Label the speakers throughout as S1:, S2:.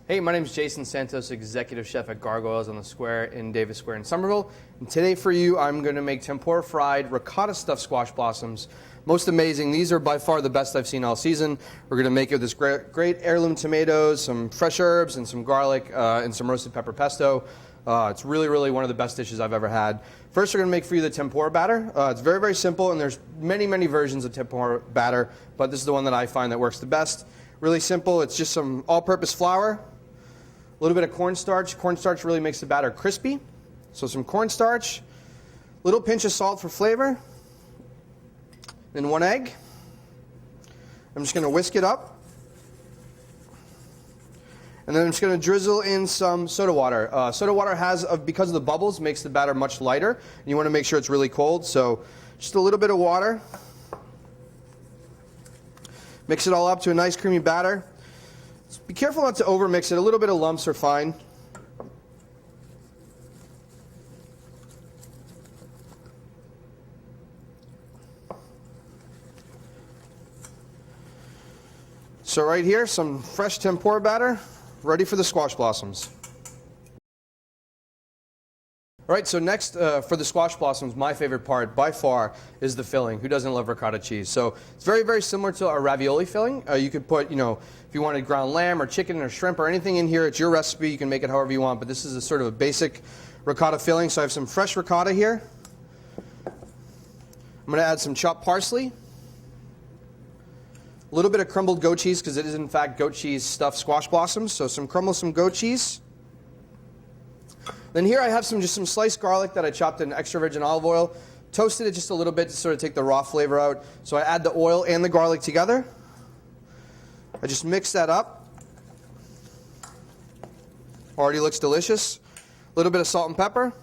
S1: Hey, my name is Jason Santos, Executive Chef at Gargoyles on the Square in Davis Square in Somerville. And today for you, I'm going to make tempura fried ricotta stuffed squash blossoms. Most amazing. These are by far the best I've seen all season. We're going to make it with this great heirloom tomatoes, some fresh herbs, and some garlic, and some roasted pepper pesto. It's really one of the best dishes I've ever had. First, we're going to make for you the tempura batter. It's very simple, and there's many versions of tempura batter, but this is the one that I find that works the best. Really simple. It's just some all-purpose flour, a little bit of cornstarch. Cornstarch really makes the batter crispy. So some cornstarch, a little pinch of salt for flavor, then 1 egg. I'm just going to whisk it up. And then I'm just going to drizzle in some soda water. Soda water because of the bubbles, makes the batter much lighter. And you want to make sure it's really cold. So just a little bit of water. Mix it all up to a nice creamy batter. Be careful not to overmix it. A little bit of lumps are fine. So right here, some fresh tempura batter, ready for the squash blossoms. All right, so next for the squash blossoms, my favorite part by far is the filling. Who doesn't love ricotta cheese? So it's very similar to our ravioli filling. You could put, if you wanted ground lamb or chicken or shrimp or anything in here, it's your recipe. You can make it however you want, but this is a sort of a basic ricotta filling. So I have some fresh ricotta here. I'm going to add some chopped parsley. A little bit of crumbled goat cheese because it is in fact goat cheese stuffed squash blossoms. So some goat cheese. Then here I have just some sliced garlic that I chopped in extra virgin olive oil. Toasted it just a little bit to sort of take the raw flavor out. So I add the oil and the garlic together. I just mix that up. Already looks delicious. A little bit of salt and pepper.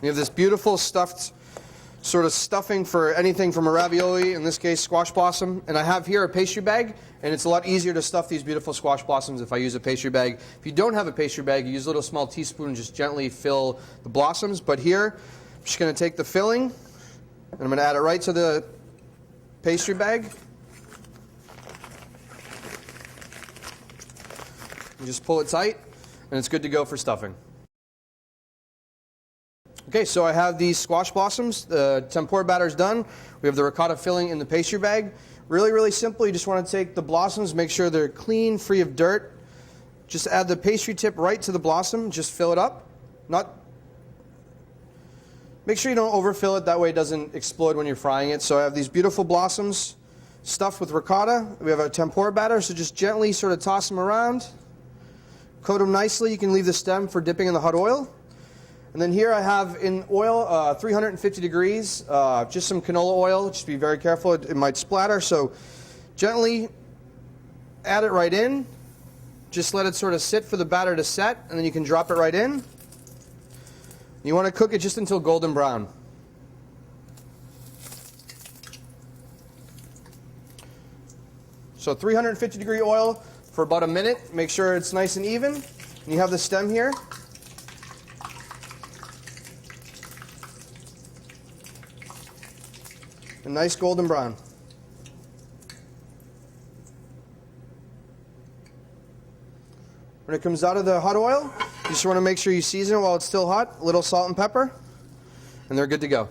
S1: You have this beautiful stuffing for anything from a ravioli, in this case squash blossom. And I have here a pastry bag, and it's a lot easier to stuff these beautiful squash blossoms if I use a pastry bag. If you don't have a pastry bag, you use a little small teaspoon and just gently fill the blossoms. But here, I'm just going to take the filling, and I'm going to add it right to the pastry bag. You just pull it tight, and it's good to go for stuffing. Okay, so I have these squash blossoms. The tempura batter is done. We have the ricotta filling in the pastry bag. Really simple. You just want to take the blossoms, make sure they're clean, free of dirt. Just add the pastry tip right to the blossom. Just fill it up. Make sure you don't overfill it. That way it doesn't explode when you're frying it. So I have these beautiful blossoms stuffed with ricotta. We have our tempura batter, so just gently sort of toss them around. Coat them nicely. You can leave the stem for dipping in the hot oil. And then here I have in oil, 350 degrees, just some canola oil. Just be very careful, it might splatter. So gently add it right in. Just let it sort of sit for the batter to set, and then you can drop it right in. You want to cook it just until golden brown. So 350 degree oil for about a minute. Make sure it's nice and even. And you have the stem here. A nice golden brown. When it comes out of the hot oil, you just want to make sure you season it while it's still hot. A little salt and pepper, and they're good to go.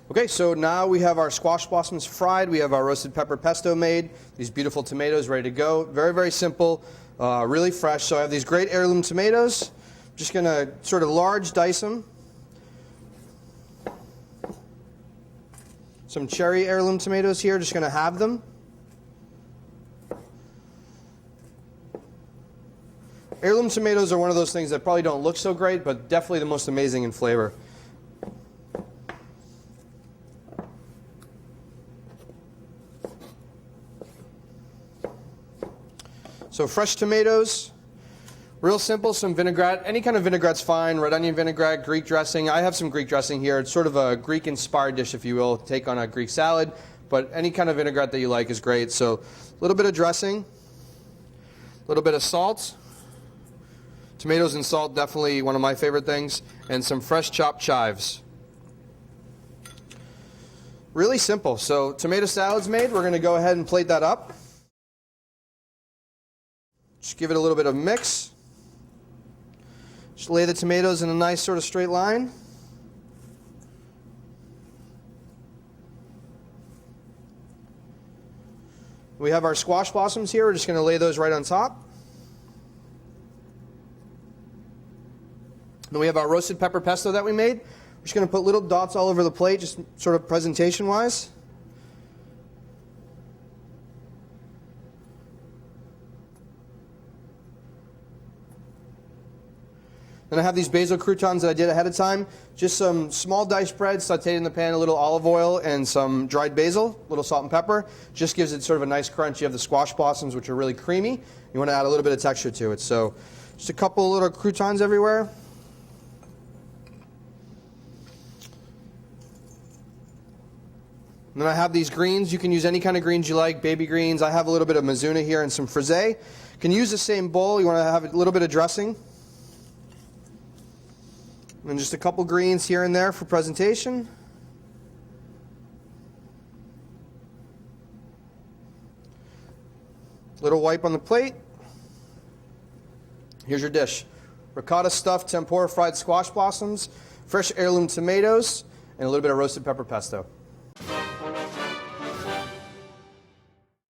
S1: Okay, so now we have our squash blossoms fried. We have our roasted pepper pesto made. These beautiful tomatoes ready to go. Very simple, really fresh. So I have these great heirloom tomatoes. Just going to sort of large dice them. Some cherry heirloom tomatoes here, just going to halve them. Heirloom tomatoes are one of those things that probably don't look so great, but definitely the most amazing in flavor. So fresh tomatoes. Real simple, some vinaigrette. Any kind of vinaigrette's fine. Red onion vinaigrette, Greek dressing. I have some Greek dressing here. It's sort of a Greek-inspired dish, if you will, take on a Greek salad. But any kind of vinaigrette that you like is great. So a little bit of dressing, a little bit of salt. Tomatoes and salt, definitely one of my favorite things. And some fresh chopped chives. Really simple. So tomato salad's made. We're going to go ahead and plate that up. Just give it a little bit of mix. Just lay the tomatoes in a nice sort of straight line. We have our squash blossoms here. We're just going to lay those right on top. Then we have our roasted pepper pesto that we made. We're just going to put little dots all over the plate, just sort of presentation-wise. Then I have these basil croutons that I did ahead of time. Just some small diced bread sauteed in the pan, a little olive oil, and some dried basil, a little salt and pepper. Just gives it sort of a nice crunch. You have the squash blossoms, which are really creamy. You want to add a little bit of texture to it. So just a couple little croutons everywhere. And then I have these greens. You can use any kind of greens you like, baby greens. I have a little bit of mizuna here and some frisee. You can use the same bowl. You want to have a little bit of dressing. And just a couple greens here and there for presentation. Little wipe on the plate. Here's your dish. Ricotta stuffed tempura fried squash blossoms, fresh heirloom tomatoes, and a little bit of roasted pepper pesto.